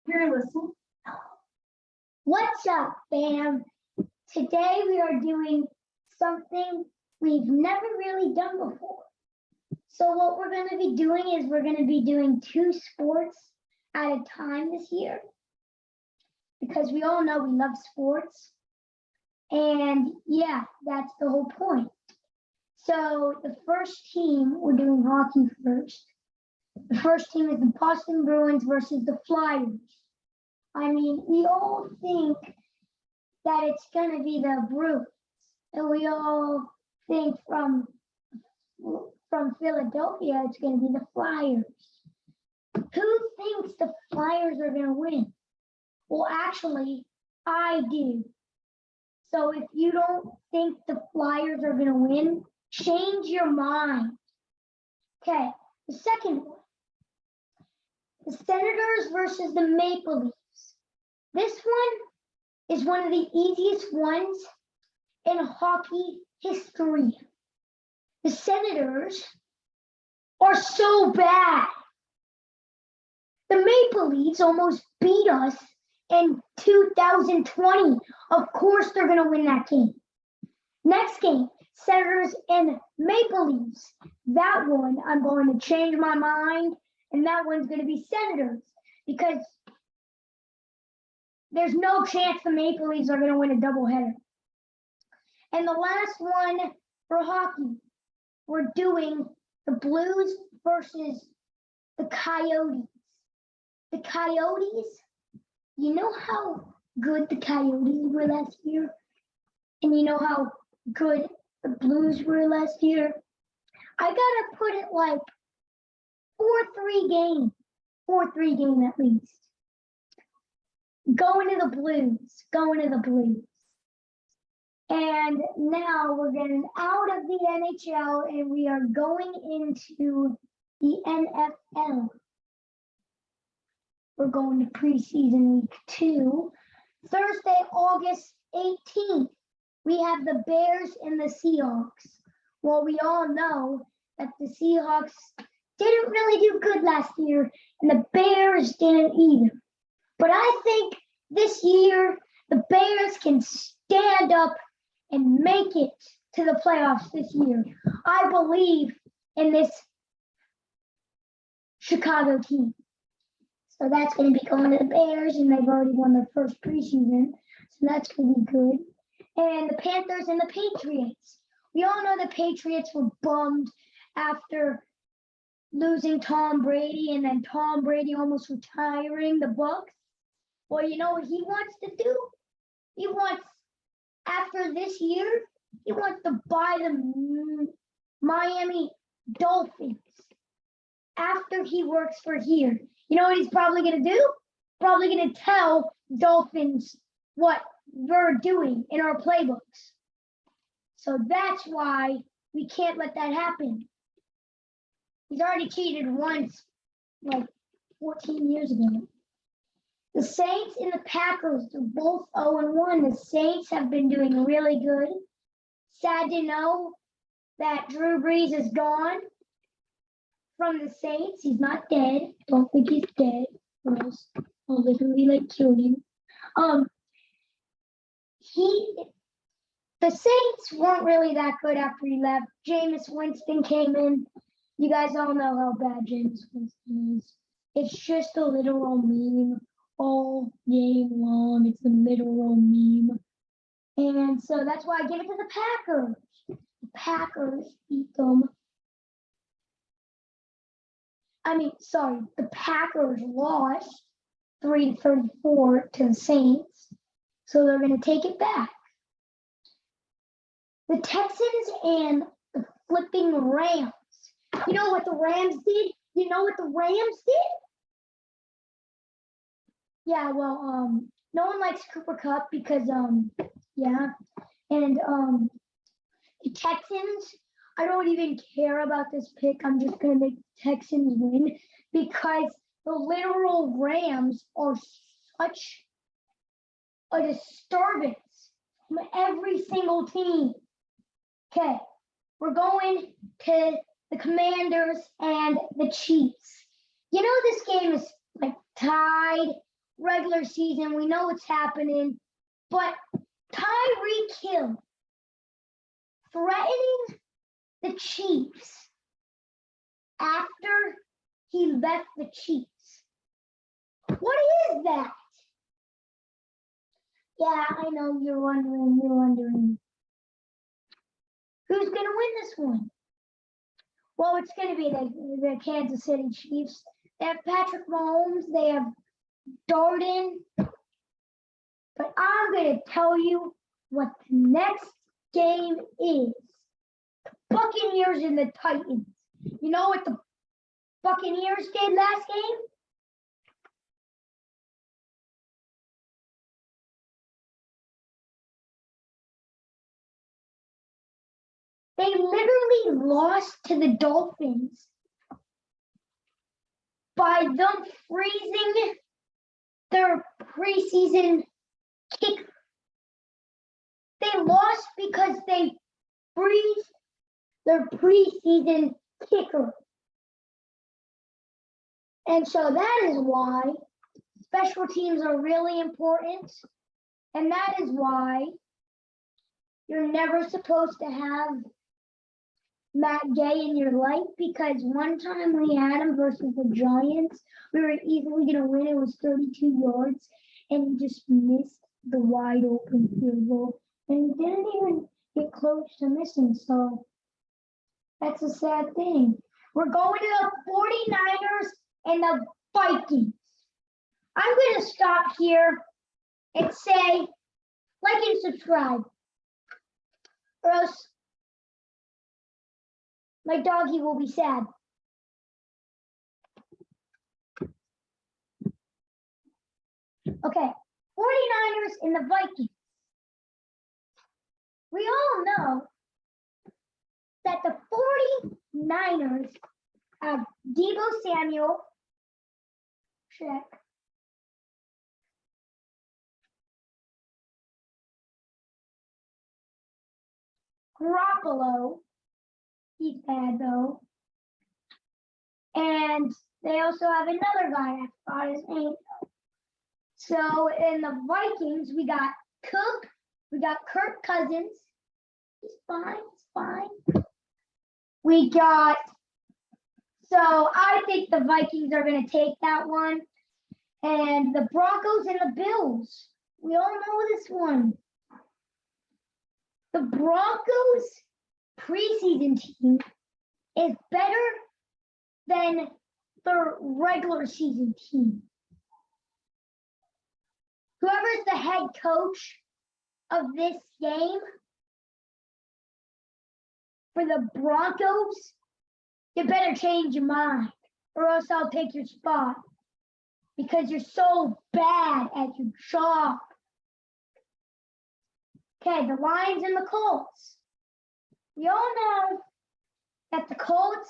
You're listening. What's up, fam? Today we are doing something we've never really done before. So what we're going to be doing is we're going to be doing 2 sports at a time this year because we all know we love sports. And yeah, that's the whole point. So the first team, we're doing hockey first. The first team is the Boston Bruins versus the Flyers. I mean, we all think that it's going to be the Bruins, and we all think from Philadelphia it's going to be the Flyers. Who thinks the Flyers are going to win? Well, actually, I do. So if you don't think the Flyers are going to win, change your mind. Okay, the second one. The Senators versus the Maple Leafs. This one is one of the easiest ones in hockey history. The Senators are so bad. The Maple Leafs almost beat us in 2020. Of course they're going to win that game. Next game, Senators and Maple Leafs. That one, I'm going to change my mind, and that one's going to be Senators because there's no chance the Maple Leafs are going to win a doubleheader. And the last one for hockey, we're doing the Blues versus the Coyotes. The Coyotes, you know how good the Coyotes were last year? And you know how good the Blues were last year? I got to put it like 4-3 game. 4-3 game at least. Going to the Blues. And now we're getting out of the NHL and we are going into the NFL. We're going to preseason week 2. Thursday, August 18th, we have the Bears and the Seahawks. Well, we all know that the Seahawks didn't really do good last year and the Bears didn't either. But I think this year, the Bears can stand up and make it to the playoffs this year. I believe in this Chicago team. So that's going to be going to the Bears, and they've already won their first preseason. So that's going to be good. And the Panthers and the Patriots. We all know the Patriots were bummed after losing Tom Brady and then Tom Brady almost retiring the Bucks. Well, you know what he wants to do? He wants, after this year, he wants to buy the Miami Dolphins after he works for here. You know what he's probably going to do? Probably going to tell Dolphins what we're doing in our playbooks. So that's why we can't let that happen. He's already cheated once, like 14 years ago. The Saints and the Packers are both 0-1. The Saints have been doing really good. Sad to know that Drew Brees is gone from the Saints. He's not dead. Don't think he's dead, or else I'll literally kill you. The Saints weren't really that good after he left. Jameis Winston came in. You guys all know how bad Jameis Winston is. It's just a literal meme. All game long, it's the literal meme. And so that's why I give it to the Packers. The Packers beat them. The Packers lost 3-34 to the Saints. So they're going to take it back. The Texans and the flipping Rams. You know what the Rams did? Yeah, well, no one likes Cooper Kupp because, yeah. And the Texans, I don't even care about this pick. I'm just going to make the Texans win because the literal Rams are such a disturbance from every single team. Okay, we're going to the Commanders and the Chiefs. You know, this game is like tied regular season. We know what's happening. But Tyreek Hill threatening the Chiefs after he left the Chiefs. What is that? Yeah, I know you're wondering. Who's going to win this one? Well, it's going to be the Kansas City Chiefs. They have Patrick Mahomes. They have Darden. But I'm going to tell you what the next game is. The Buccaneers and the Titans. You know what the Buccaneers did last game? They literally lost to the Dolphins by them freezing their preseason kicker. They lost because they freeze their preseason kicker. And so that is why special teams are really important. And that is why you're never supposed to have Matt Gay in your life, because one time we had him versus the Giants, we were easily going to win. It was 32 yards, and he just missed the wide open field goal, and he didn't even get close to missing. So that's a sad thing. We're going to the 49ers and the Vikings. I'm going to stop here and say like and subscribe, or else my doggy will be sad. Okay, 49ers and the Vikings. We all know that the 49ers have Deebo Samuel, check. Garoppolo, he's bad though. And they also have another guy, I forgot his name. So in the Vikings, we got Cook, we got Kirk Cousins. He's fine. So I think the Vikings are going to take that one. And the Broncos and the Bills. We all know this one. The Broncos preseason team is better than their regular season team. Whoever's the head coach of this game for the Broncos, you better change your mind, or else I'll take your spot, because you're so bad at your job. Okay, the Lions and the Colts. We all know that the Colts,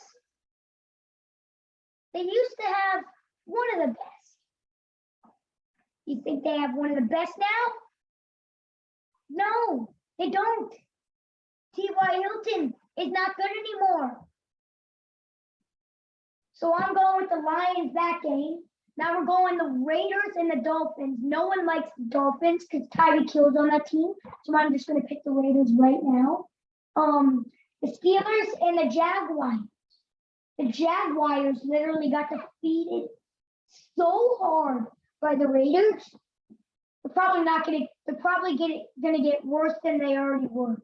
they used to have one of the best. You think they have one of the best now? No, they don't. T.Y. Hilton is not good anymore. So I'm going with the Lions that game. Now we're going the Raiders and the Dolphins. No one likes the Dolphins because Tyreek Hill's on that team. So I'm just going to pick the Raiders right now. The Steelers and the Jaguars. The Jaguars literally got defeated so hard by the Raiders. They're probably going to get worse than they already were,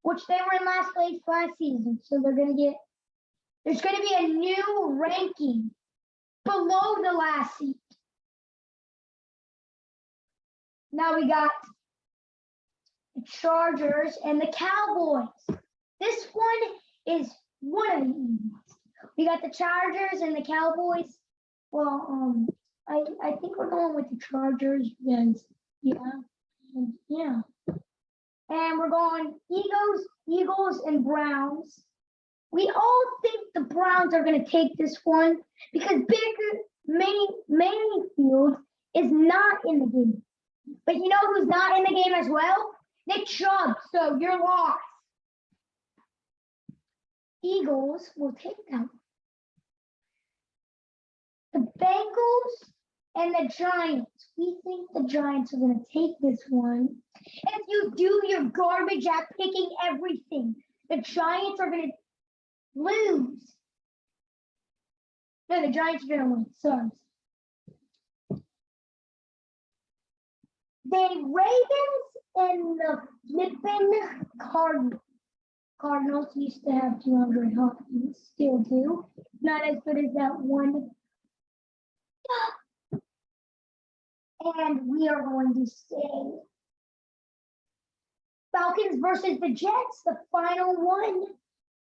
which they were in last place last season. So there's going to be a new ranking below the last seat. Now we got the Chargers and the Cowboys. This one is one of the easiest. We got the Chargers and the Cowboys. Well, I think we're going with the Chargers because, yeah. And we're going Eagles and Browns. We all think the Browns are going to take this one because Baker Mayfield is not in the game. But you know who's not in the game as well? Nick Chubb. So you're lost. Eagles will take them. The Bengals and the Giants. We think the Giants are going to take this one. If you do your garbage at picking everything, the Giants are going to lose. No, the Giants are going to win. Sorry. The Ravens and the flippin' Cardinals. Cardinals used to have 200 Hopkins, still do. Not as good as that one. And we are going to say Falcons versus the Jets, the final one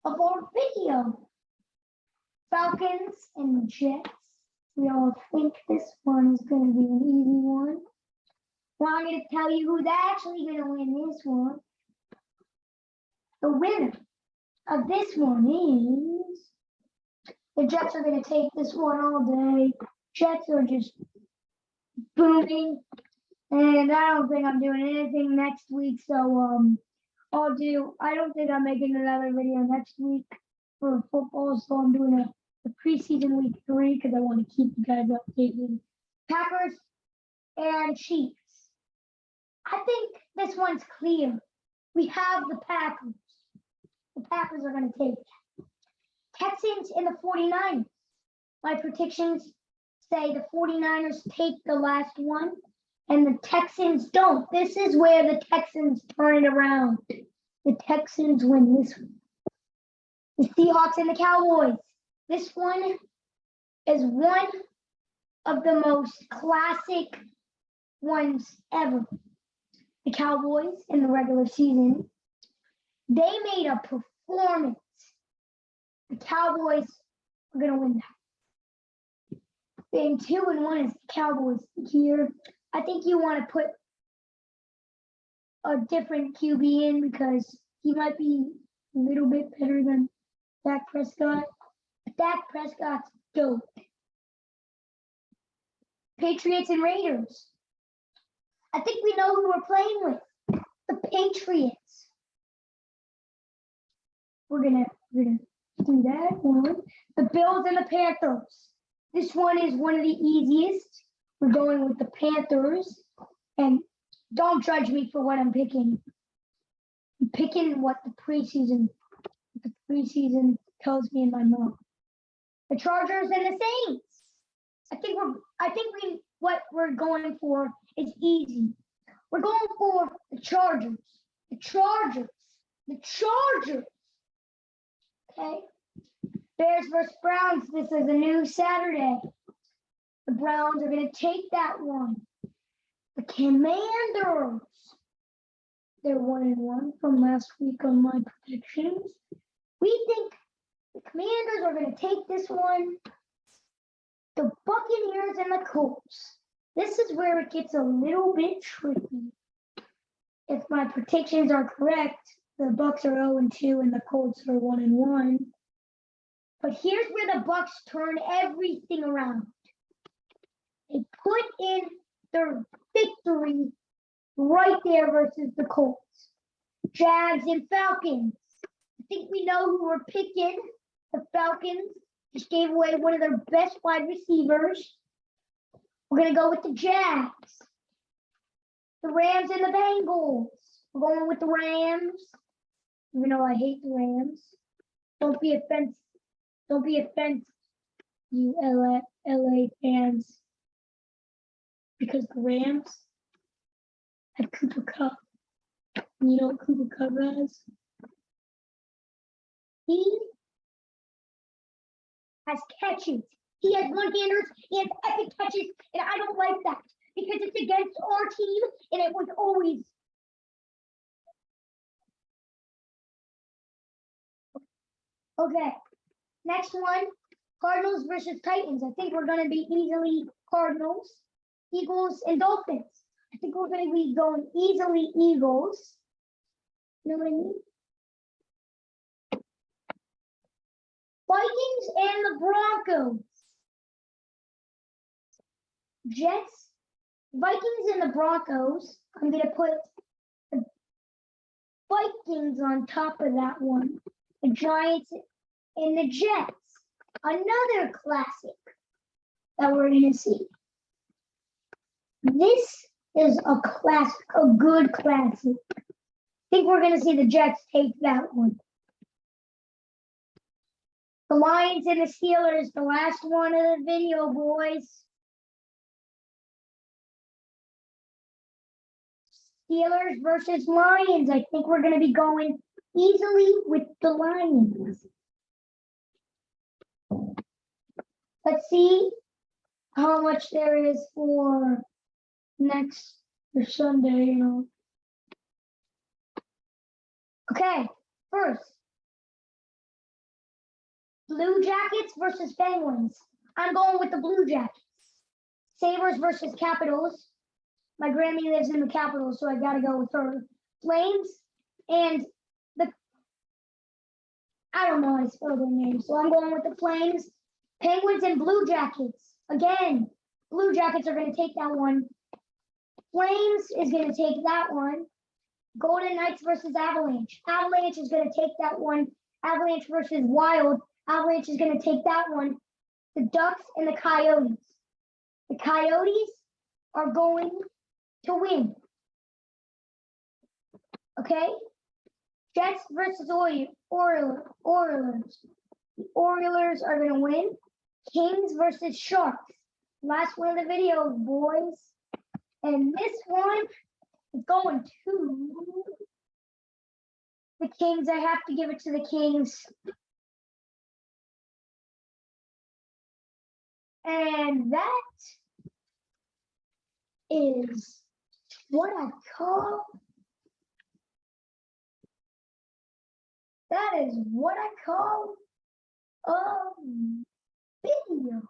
of our video. Falcons and the Jets. We all think this one is going to be an easy one. Well, I'm going to tell you who's actually going to win this one. The winner of this one is the Jets are going to take this one all day. Jets are just booming, and I don't think I'm doing anything next week. So I don't think I'm making another video next week for football. So I'm doing a preseason week 3 because I want to keep you guys updated. Packers and Chiefs. I think this one's clear. We have the Packers. The Packers are going to take it. Texans and the 49ers. My predictions say the 49ers take the last one and the Texans don't. This is where the Texans turn it around. The Texans win this one. The Seahawks and the Cowboys. This one is one of the most classic ones ever. The Cowboys in the regular season, they made a performance. The Cowboys are going to win that. Being 2-1 is the Cowboys here. I think you want to put a different QB in because he might be a little bit better than Dak Prescott. Dak Prescott's dope. Patriots and Raiders. I think we know who we're playing with. The Patriots. We're gonna do that one. The Bills and the Panthers. This one is one of the easiest. We're going with the Panthers. And don't judge me for what I'm picking. I'm picking what the preseason tells me in my mind. The Chargers and the Saints. What we're going for is easy. We're going for the Chargers. The Chargers. The Chargers. Okay. Bears versus Browns. This is a new Saturday. The Browns are going to take that one. The Commanders. They're 1-1 from last week on my predictions. We think the Commanders are going to take this one. The Buccaneers and the Colts. This is where it gets a little bit tricky. If my predictions are correct, the Bucs are 0-2 and the Colts are 1-1. But here's where the Bucs turn everything around. They put in their victory right there versus the Colts. Jags and Falcons. I think we know who we're picking. The Falcons just gave away one of their best wide receivers. We're going to go with the Jags. The Rams and the Bengals. We're going with the Rams. Even though I hate the Rams. Don't be offended, you LA fans. Because the Rams have Cooper Kupp. You know what Cooper Kupp has? He has catches. He has one-handers. He has epic catches, and I don't like that because it's against our team, and it was always. Okay, next one, Cardinals versus Titans. I think we're going to be easily Cardinals, Eagles, and Dolphins. I think we're going to be going easily Eagles. You know what I mean? Vikings and the Broncos. Jets, Vikings and the Broncos. I'm going to put the Vikings on top of that one. The Giants and the Jets. Another classic that we're going to see. This is a classic, a good classic. I think we're going to see the Jets take that one. The Lions and the Steelers, the last one of the video, boys. Steelers versus Lions. I think we're going to be going easily with the Lions. Let's see how much there is for next or Sunday, Okay, first. Blue Jackets versus Penguins. I'm going with the Blue Jackets. Sabres versus Capitals. My Grammy lives in the Capitals, so I gotta go with her. Flames and I don't know how to spell their names, so I'm going with the Flames. Penguins and Blue Jackets. Again, Blue Jackets are gonna take that one. Flames is gonna take that one. Golden Knights versus Avalanche. Avalanche is gonna take that one. Avalanche versus Wild. Avalanche is going to take that one. The Ducks and the Coyotes. The Coyotes are going to win. Okay? Jets versus Oilers. The Oilers are going to win. Kings versus Sharks. Last one of the video, boys. And this one is going to the Kings. I have to give it to the Kings. And that is what I call a video.